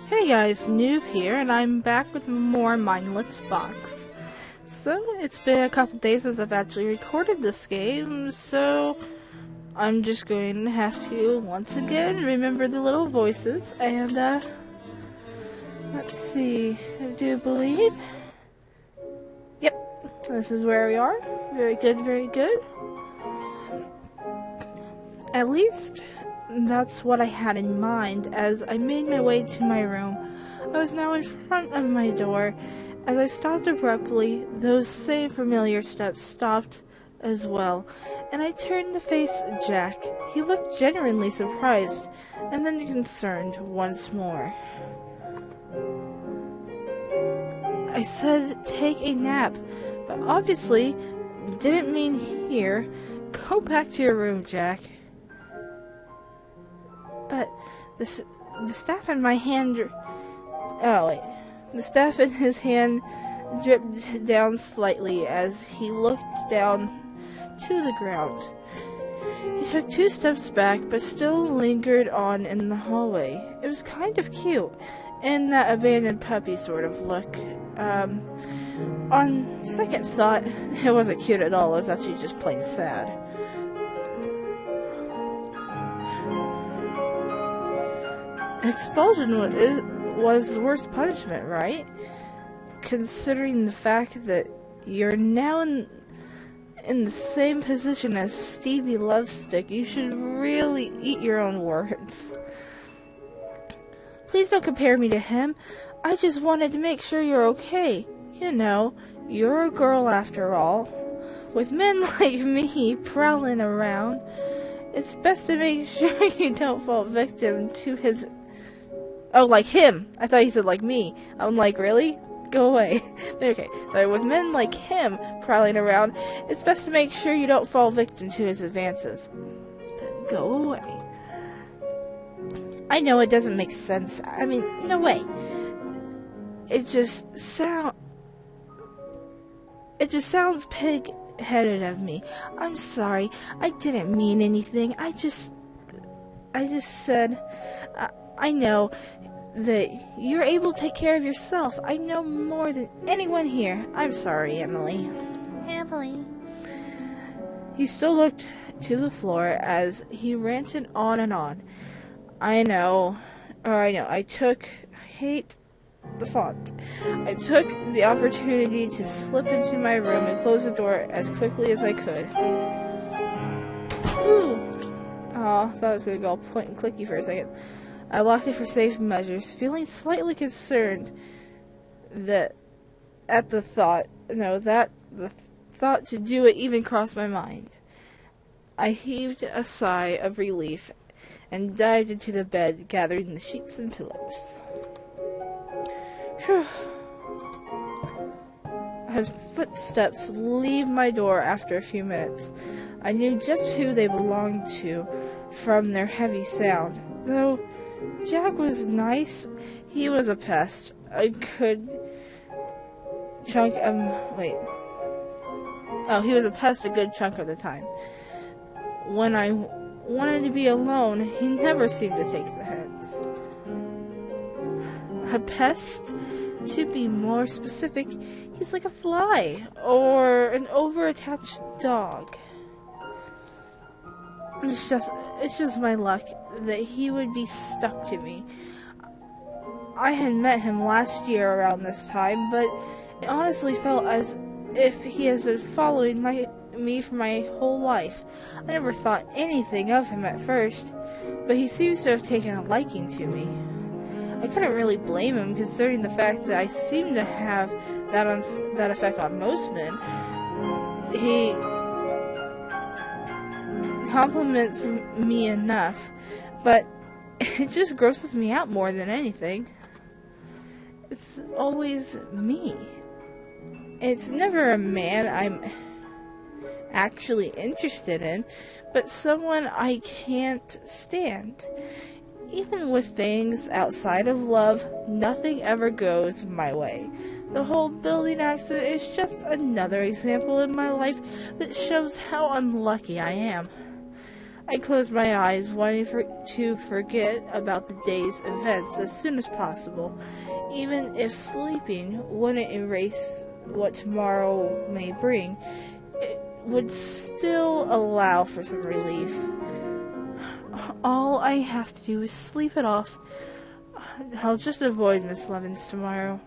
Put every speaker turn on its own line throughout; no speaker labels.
Hey guys, Newb here, and I'm back with more Mindless box. So, it's been a couple days since I've actually recorded this game, so I'm just going to have to, once again, remember the little voices, and, let's see, I do believe, yep, this is where we are. Very good, very good. At least that's what I had in mind as I made my way to my room. I was now in front of my door. As I stopped abruptly, those same familiar steps stopped as well, and I turned to face Jack. He looked genuinely surprised, and then concerned once more. I said take a nap, but obviously didn't mean here. Go back to your room, Jack. But the staff in my hand... The staff in his hand dripped down slightly as he looked down to the ground. He took 2 steps back, but still lingered on in the hallway. It was kind of cute, in that abandoned puppy sort of look. On second thought, it wasn't cute at all. It was actually just plain sad. Expulsion was the worst punishment, right? Considering the fact that you're now in the same position as Stevie Lovestick, you should really eat your own words. Please don't compare me to him. I just wanted to make sure you're okay. You know, you're a girl after all. With men like me prowling around, it's best to make sure you don't fall victim to his... Oh, like him. I thought he said like me. I'm like, really? Go away. Okay, so with men like him prowling around, it's best to make sure you don't fall victim to his advances. Then go away. I know it doesn't make sense. I mean, no way. It just sounds pig-headed of me. I'm sorry. I didn't mean anything. I just said... I know that you're able to take care of yourself. I know more than anyone here. I'm sorry, Emily. Emily. He still looked to the floor as he ranted on and on. I hate the font. I took the opportunity to slip into my room and close the door as quickly as I could. Ooh. Aw, thought I was going to go all point and clicky for a second. I locked it for safe measures, feeling slightly concerned that the thought to do it even crossed my mind. I heaved a sigh of relief and dived into the bed, gathering the sheets and pillows. Phew. I heard footsteps leave my door after a few minutes. I knew just who they belonged to from their heavy sound, though Jack was nice. He was a pest. He was a pest a good chunk of the time. When I wanted to be alone, he never seemed to take the hint. A pest? To be more specific, he's like a fly or an over-attached dog. It's just my luck that he would be stuck to me. I had met him last year around this time, but it honestly felt as if he has been following me for my whole life. I never thought anything of him at first, but he seems to have taken a liking to me. I couldn't really blame him, considering the fact that I seem to have that effect on most men. He compliments me enough, but it just grosses me out more than anything. It's always me. It's never a man I'm actually interested in, but someone I can't stand. Even with things outside of love, nothing ever goes my way. The whole building accident is just another example in my life that shows how unlucky I am. I closed my eyes, wanting to forget about the day's events as soon as possible, even if sleeping wouldn't erase what tomorrow may bring. It would still allow for some relief. All I have to do is sleep it off. I'll just avoid Miss Levens tomorrow.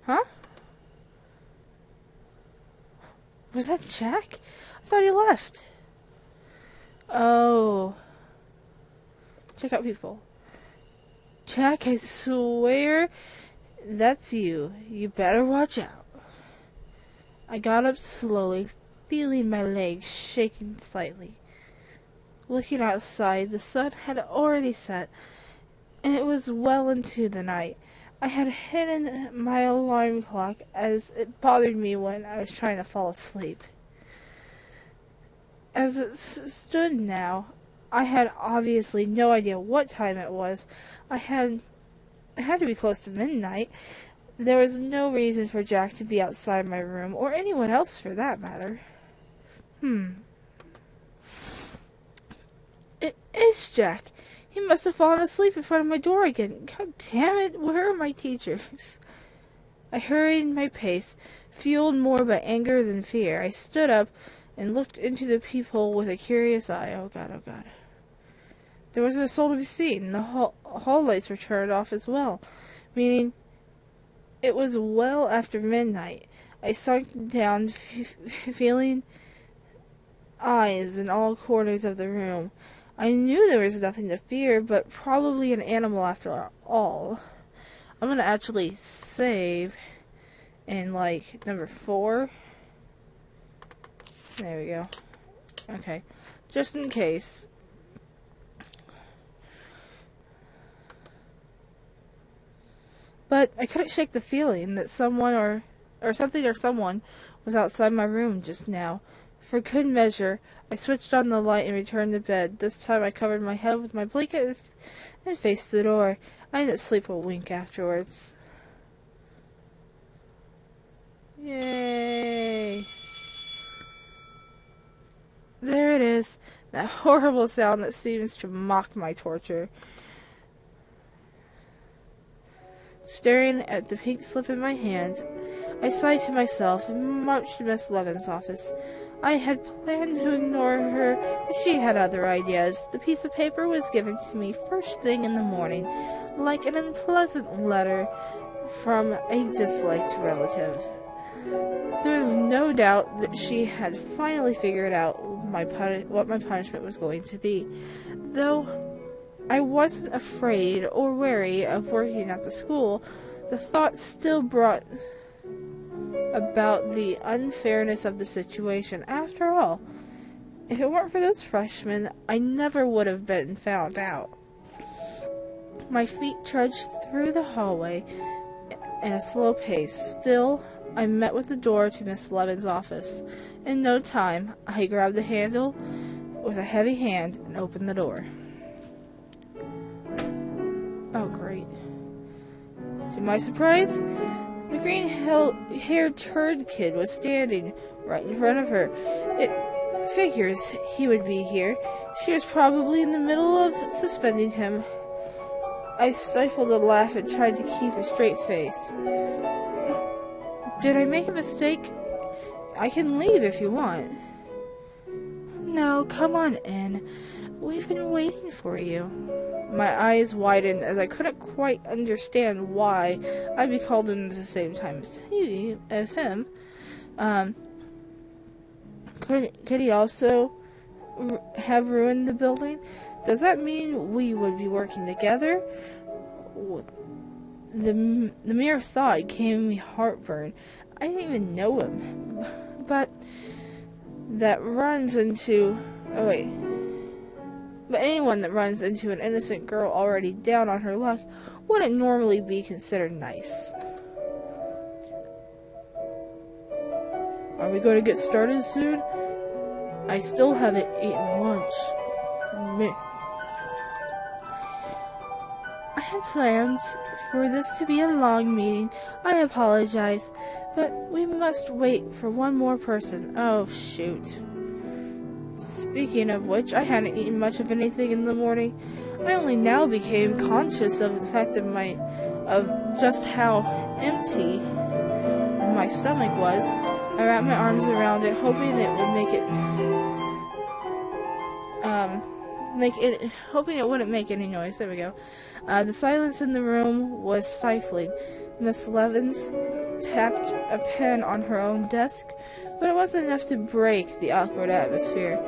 Huh? Was that Jack? I thought he left. Oh. Check out people. Jack, I swear that's you. You better watch out. I got up slowly, feeling my legs shaking slightly. Looking outside, the sun had already set, and it was well into the night. I had hidden my alarm clock as it bothered me when I was trying to fall asleep. As it stood now, I had obviously no idea what time it was. It had to be close to midnight. There was no reason for Jack to be outside my room, or anyone else for that matter. It is Jack. He must have fallen asleep in front of my door again. God damn it, where are my teachers? I hurried my pace, fueled more by anger than fear. I stood up and looked into the peephole with a curious eye. Oh God, oh God. There wasn't a soul to be seen. The hall lights were turned off as well, meaning it was well after midnight. I sunk down, feeling eyes in all corners of the room. I knew there was nothing to fear, but probably an animal after all. I'm gonna actually save in, number 4. There we go. Okay. Just in case. But I couldn't shake the feeling that someone or someone was outside my room just now. For good measure, I switched on the light and returned to bed. This time I covered my head with my blanket and faced the door. I didn't sleep a wink afterwards. Yay! There it is, that horrible sound that seems to mock my torture. Staring at the pink slip in my hand, I sighed to myself and marched to Miss Levin's office. I had planned to ignore her, but she had other ideas. The piece of paper was given to me first thing in the morning, like an unpleasant letter from a disliked relative. There was no doubt that she had finally figured out what my punishment was going to be, though I wasn't afraid or wary of working at the school. The thought still brought about the unfairness of the situation. After all, if it weren't for those freshmen, I never would have been found out. My feet trudged through the hallway in a slow pace. Still, I met with the door to Miss Levin's office. In no time, I grabbed the handle with a heavy hand and opened the door. Oh, great. To my surprise, the green-haired turd kid was standing right in front of her. It figures he would be here. She was probably in the middle of suspending him. I stifled a laugh and tried to keep a straight face. Did I make a mistake? I can leave if you want. No, come on in. We've been waiting for you. My eyes widened as I couldn't quite understand why I'd be called in at the same time as him. Could he also have ruined the building? Does that mean we would be working together? The mere thought gave me heartburn. I didn't even know him. But anyone that runs into an innocent girl already down on her luck wouldn't normally be considered nice. Are we going to get started soon? I still haven't eaten lunch. I had planned for this to be a long meeting. I apologize, but we must wait for one more person. Oh, shoot. Speaking of which, I hadn't eaten much of anything in the morning. I only now became conscious of the fact of just how empty my stomach was. I wrapped my arms around it, hoping it would hoping it wouldn't make any noise. There we go. The silence in the room was stifling. Miss Levins tapped a pen on her own desk, but it wasn't enough to break the awkward atmosphere.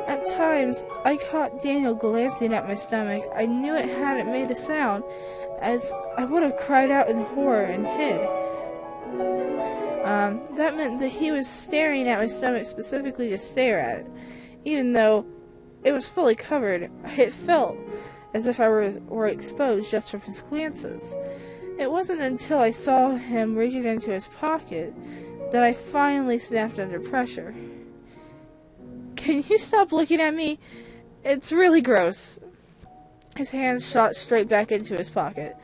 At times, I caught Daniel glancing at my stomach. I knew it hadn't made a sound, as I would have cried out in horror and hid. That meant that he was staring at my stomach specifically to stare at it. Even though it was fully covered, it felt as if I were exposed just from his glances. It wasn't until I saw him reaching into his pocket that I finally snapped under pressure. Can you stop looking at me? It's really gross. His hand shot straight back into his pocket.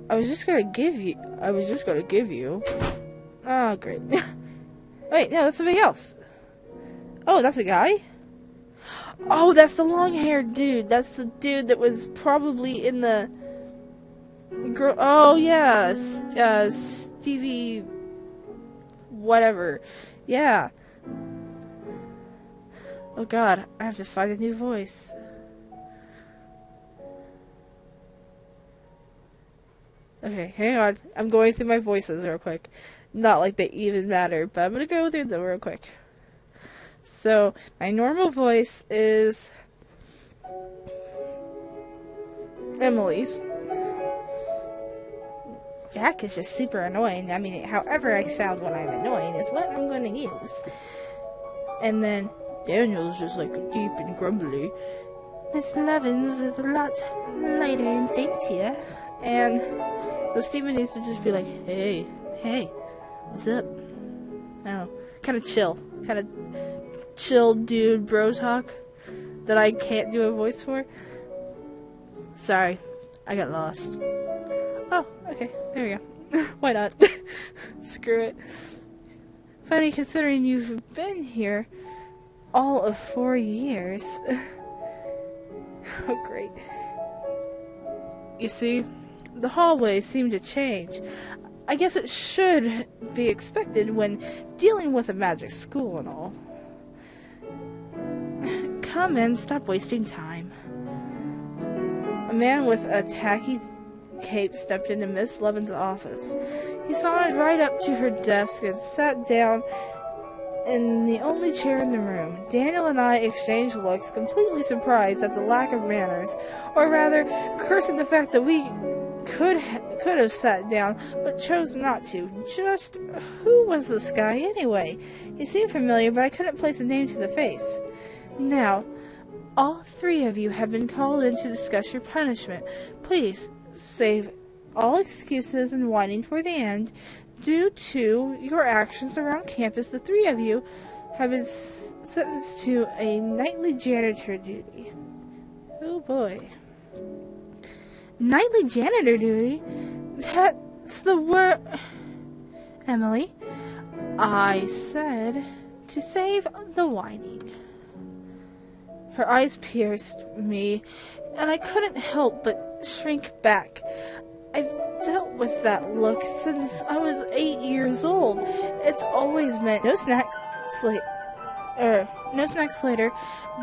I was just gonna give you. Oh, great. Wait, no, that's something else. Oh, that's a guy? Oh, that's the long-haired dude. That's the dude that was probably in the... Oh, yeah. Stevie... whatever. Yeah. Oh god, I have to find a new voice. Okay, hang on. I'm going through my voices real quick. Not like they even matter, but I'm gonna go through them real quick. So, my normal voice is Emily's. Jack is just super annoying. I mean, however I sound when I'm annoying is what I'm gonna use. And then Daniel's just like deep and grumbly. Miss Levins is a lot lighter and daintier. And so Steven needs to just be like, hey, what's up? Oh, kind of chill dude bro talk that I can't do a voice for. Sorry, I got lost. Oh, okay, there we go. Why not? Screw it. Funny considering you've been here all of 4 years. Oh, great. You see, the hallways seem to change. I guess it should be expected when dealing with a magic school and all. Come in, stop wasting time. A man with a tacky cape stepped into Miss Levin's office. He sauntered right up to her desk and sat down in the only chair in the room. Daniel and I exchanged looks, completely surprised at the lack of manners, or rather, cursing the fact that we could have sat down, but chose not to. Just who was this guy anyway? He seemed familiar, but I couldn't place a name to the face. Now, all 3 of you have been called in to discuss your punishment. Please, save all excuses and whining for the end. Due to your actions around campus, the 3 of you have been sentenced to a nightly janitor duty. Oh boy. Nightly janitor duty? That's the word... Emily, I said to save the whining. Her eyes pierced me, and I couldn't help but shrink back. I've dealt with that look since I was 8 years old. It's always meant no snacks later,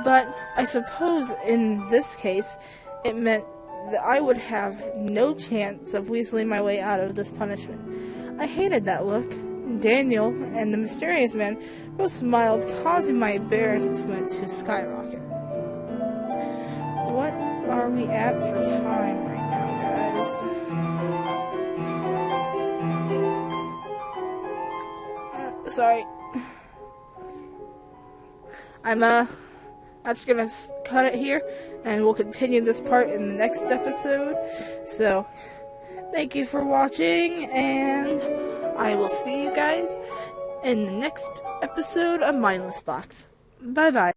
but I suppose in this case it meant that I would have no chance of weaseling my way out of this punishment. I hated that look. Daniel and the mysterious man both smiled, causing my embarrassment to skyrocket. What are we at for time right now, guys? Sorry. I'm just gonna cut it here, and we'll continue this part in the next episode. So, thank you for watching, and I will see you guys in the next episode of Mindless Box. Bye-bye.